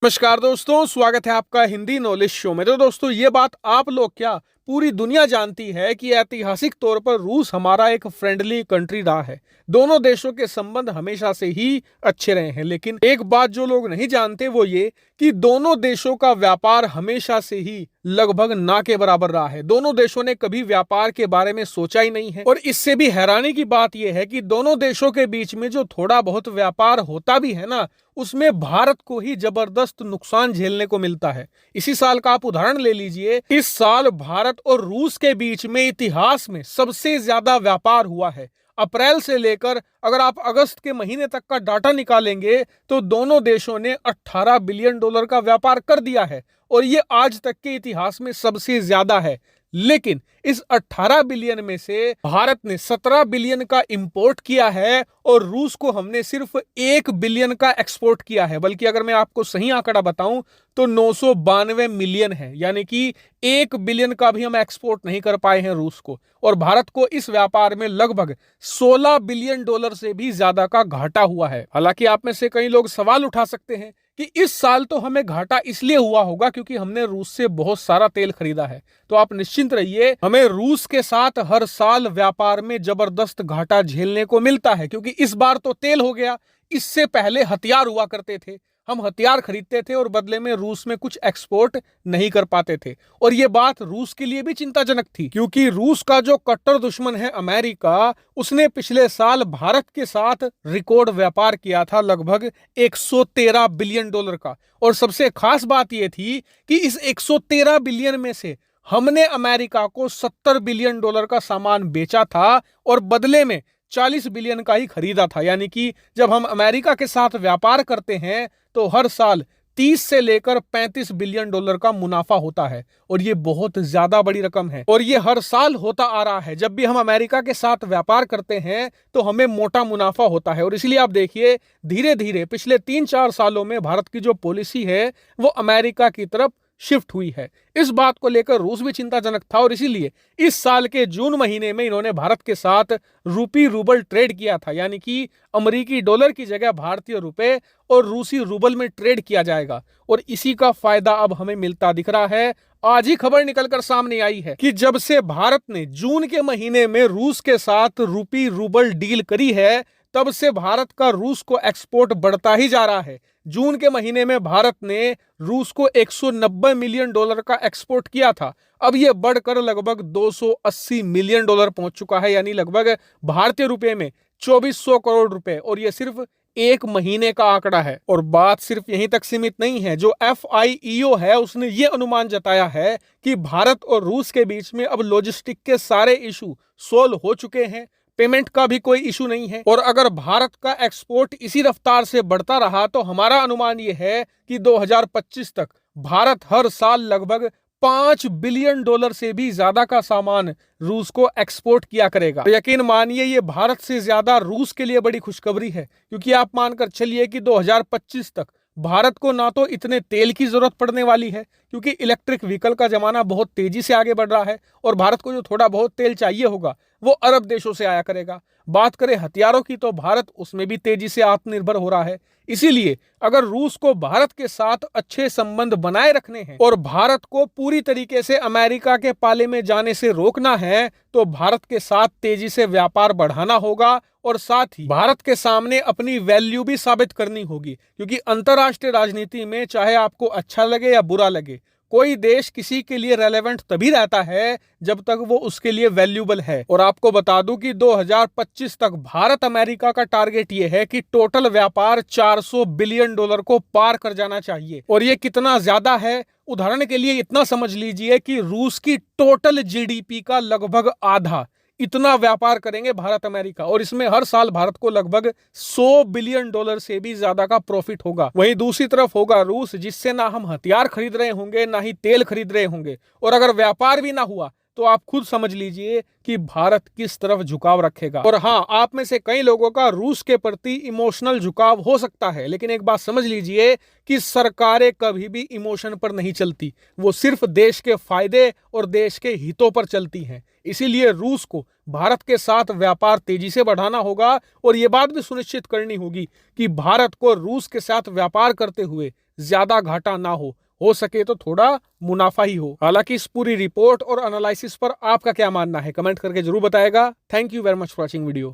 नमस्कार दोस्तों, स्वागत है आपका हिंदी नॉलेज शो में। तो दोस्तों, ये बात आप लोग क्या पूरी दुनिया जानती है कि ऐतिहासिक तौर पर रूस हमारा एक फ्रेंडली कंट्री रहा है। दोनों देशों के संबंध हमेशा से ही अच्छे रहे हैं। लेकिन एक बात जो लोग नहीं जानते वो ये कि दोनों देशों का व्यापार हमेशा से ही लगभग ना के बराबर रहा है। दोनों देशों ने कभी व्यापार के बारे में सोचा ही नहीं है। और इससे भी हैरानी की बात यह है कि दोनों देशों के बीच में जो थोड़ा बहुत व्यापार होता भी है ना, उसमें भारत को ही जबरदस्त नुकसान झेलने को मिलता है। इसी साल का आप उदाहरण ले लीजिए। इस साल भारत और रूस के बीच में इतिहास में सबसे ज्यादा व्यापार हुआ है। अप्रैल से लेकर अगर आप अगस्त के महीने तक का डाटा निकालेंगे तो दोनों देशों ने 18 बिलियन डॉलर का व्यापार कर दिया है और ये आज तक के इतिहास में सबसे ज्यादा है। लेकिन इस 18 बिलियन में से भारत ने 17 बिलियन का इंपोर्ट किया है और रूस को हमने सिर्फ 1 बिलियन का एक्सपोर्ट किया है। बल्कि अगर मैं आपको सही आंकड़ा बताऊं तो 992 मिलियन है, यानी कि 1 बिलियन का भी हम एक्सपोर्ट नहीं कर पाए हैं रूस को। और भारत को इस व्यापार में लगभग 16 बिलियन डॉलर से भी ज्यादा का घाटा हुआ है। हालांकि आप में से कई लोग सवाल उठा सकते हैं कि इस साल तो हमें घाटा इसलिए हुआ होगा क्योंकि हमने रूस से बहुत सारा तेल खरीदा है। तो आप निश्चिंत रहिए, हमें रूस के साथ हर साल व्यापार में जबरदस्त घाटा झेलने को मिलता है। क्योंकि इस बार तो तेल हो गया, इससे पहले हथियार हुआ करते थे। हम हथियार खरीदते थे और बदले में रूस में कुछ एक्सपोर्ट नहीं कर पाते थे। और ये बात रूस के लिए भी चिंताजनक थी क्योंकि रूस का जो कट्टर दुश्मन है अमेरिका, उसने पिछले साल भारत के साथ रिकॉर्ड व्यापार किया था लगभग 113 बिलियन डॉलर का। और सबसे खास बात यह थी कि इस 113 बिलियन में से हमने अमेरिका को 70 बिलियन डॉलर का सामान बेचा था और बदले में 40 बिलियन का ही खरीदा था। यानी कि जब हम अमेरिका के साथ व्यापार करते हैं तो हर साल 30 से लेकर 35 बिलियन डॉलर का मुनाफा होता है और ये बहुत ज्यादा बड़ी रकम है। और ये हर साल होता आ रहा है। जब भी हम अमेरिका के साथ व्यापार करते हैं तो हमें मोटा मुनाफा होता है। और इसलिए आप देखिए, धीरे धीरे पिछले 3-4 सालों में भारत की जो पॉलिसी है वो अमेरिका की तरफ शिफ्ट हुई है। इस बात को लेकर रूस भी चिंताजनक था और इसीलिए इस साल के जून महीने में इन्होंने भारत के साथ रूपी रूबल ट्रेड किया था। यानी कि अमेरिकी डॉलर की जगह भारतीय रुपए और रूसी रूबल में ट्रेड किया जाएगा। और इसी का फायदा अब हमें मिलता दिख रहा है। आज ही खबर निकलकर सामने आई है कि जब से भारत ने जून के महीने में रूस के साथ रूपी रूबल डील करी है, तब से भारत का रूस को एक्सपोर्ट बढ़ता ही जा रहा है। जून के महीने में भारत ने रूस को 190 मिलियन डॉलर का एक्सपोर्ट किया था। अब यह बढ़कर लगभग 280 मिलियन डॉलर पहुंच चुका है, यानी लगभग भारतीय रुपए में 2400 करोड़ रुपए। और यह सिर्फ एक महीने का आंकड़ा है। और बात सिर्फ यहीं तक सीमित नहीं है। जो FIEO है उसने ये अनुमान जताया है कि भारत और रूस के बीच में अब लॉजिस्टिक के सारे इशू सोल्व हो चुके हैं। पेमेंट का भी कोई इशू नहीं है। और अगर भारत का एक्सपोर्ट इसी रफ्तार से बढ़ता रहा तो हमारा अनुमान यह है कि 2025 तक भारत हर साल लगभग 5 बिलियन डॉलर से भी ज्यादा का सामान रूस को एक्सपोर्ट किया करेगा। तो यकीन मानिए, ये भारत से ज्यादा रूस के लिए बड़ी खुशखबरी है। क्योंकि आप मानकर चलिए कि 2025 तक भारत को ना तो इतने तेल की जरूरत पड़ने वाली है क्योंकि इलेक्ट्रिक व्हीकल का जमाना बहुत तेजी से आगे बढ़ रहा है और भारत को जो थोड़ा बहुत तेल चाहिए होगा वो अरब देशों से आया करेगा। बात करें हथियारों की तो भारत उसमें भी तेजी से आत्मनिर्भर हो रहा है। इसीलिए अगर रूस को भारत के साथ अच्छे संबंध बनाए रखने हैं और भारत को पूरी तरीके से अमेरिका के पाले में जाने से रोकना है तो भारत के साथ तेजी से व्यापार बढ़ाना होगा और साथ ही भारत के सामने अपनी वैल्यू भी साबित करनी होगी। क्योंकि अंतर्राष्ट्रीय राजनीति में चाहे आपको अच्छा लगे या बुरा लगे, कोई देश किसी के लिए रेलेवेंट तभी रहता है जब तक वो उसके लिए वैल्यूबल है। और आपको बता दूं कि 2025 तक भारत अमेरिका का टारगेट ये है कि टोटल व्यापार 400 बिलियन डॉलर को पार कर जाना चाहिए। और ये कितना ज्यादा है, उदाहरण के लिए इतना समझ लीजिए कि रूस की टोटल GDP का लगभग आधा इतना व्यापार करेंगे भारत अमेरिका। और इसमें हर साल भारत को लगभग 100 बिलियन डॉलर से भी ज्यादा का प्रॉफिट होगा। वहीं दूसरी तरफ होगा रूस, जिससे ना हम हथियार खरीद रहे होंगे ना ही तेल खरीद रहे होंगे। और अगर व्यापार भी ना हुआ तो आप खुद समझ लीजिए कि भारत किस तरफ झुकाव रखेगा। और हाँ, आप में से कई लोगों का रूस के प्रति इमोशनल झुकाव हो सकता है, लेकिन एक बात समझ लीजिए कि सरकारें कभी भी इमोशन पर नहीं चलती। वो सिर्फ देश के फायदे और देश के हितों पर चलती हैं। इसीलिए रूस को भारत के साथ व्यापार तेजी से बढ़ाना होगा और ये बात भी सुनिश्चित करनी होगी कि भारत को रूस के साथ व्यापार करते हुए ज्यादा घाटा ना हो सके तो थोड़ा मुनाफा ही हो। हालांकि इस पूरी रिपोर्ट और एनालिसिस पर आपका क्या मानना है, कमेंट करके जरूर बताएगा। Thank you very much for watching video.